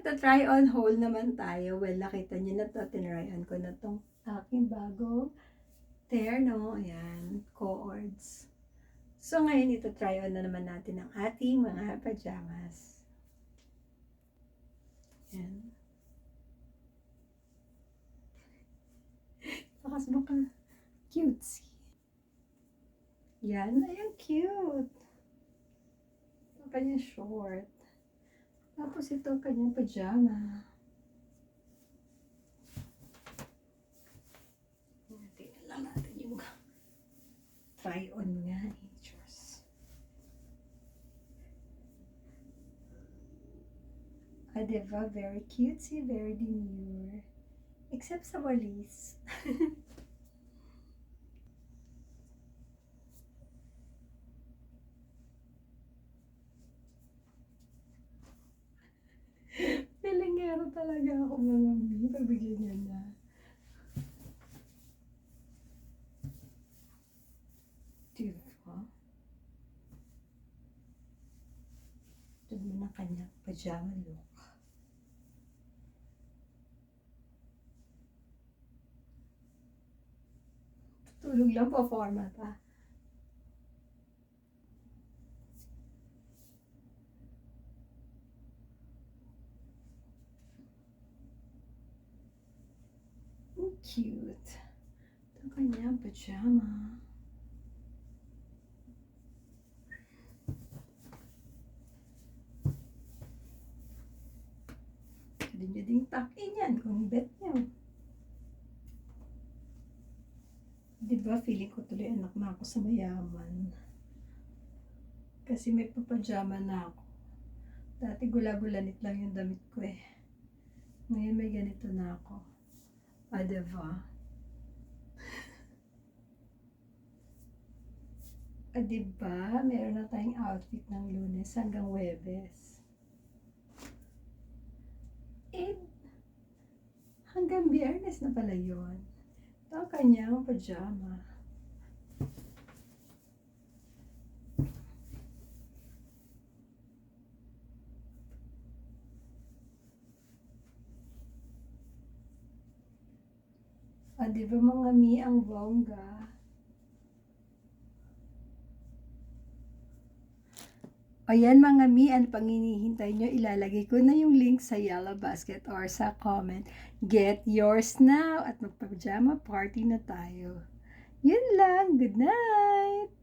magta-try on haul naman tayo. Well, nakita nyo na to, tinryan ko na tong aking bago terno. Ayan, cords. So, ngayon ito try on na naman natin ang ating mga pajamas. Ayan. Bakas baka cutesy. Yan, ayan, cute. Ang kanyang short. Tapos ito ang kanyang pajama. Tingnan lang natin yung try on nga. Diyos. Diba? Very cutesy, very demure. Except sa walis. Pilingero talaga ako mga mi. Pabigyan niya na. Diba? Ito mo na kanyang pajama look. Tulog lang po, format pa. Cute. Ito kanyang pajama. Pwede nyo ding tuck-in yan kung bet nyo. Diba, feeling ko tuloy anak na ako sa mayaman. Kasi may papajama na ako. Dati gula-gulanit lang yung damit ko eh. Ngayon may ganito na ako. Diba? Diba? Meron na tayong outfit ng Lunes hanggang Huwebes. Hanggang Biyernes na pala yun. Ito ang kanyang pajama. Diba mga mi ang bongga? Ayan mga mi, ano pang hinihintay nyo? Ilalagay ko na yung link sa yellow basket or sa comment. Get yours now at magpajama party na tayo. Yun lang. Good night!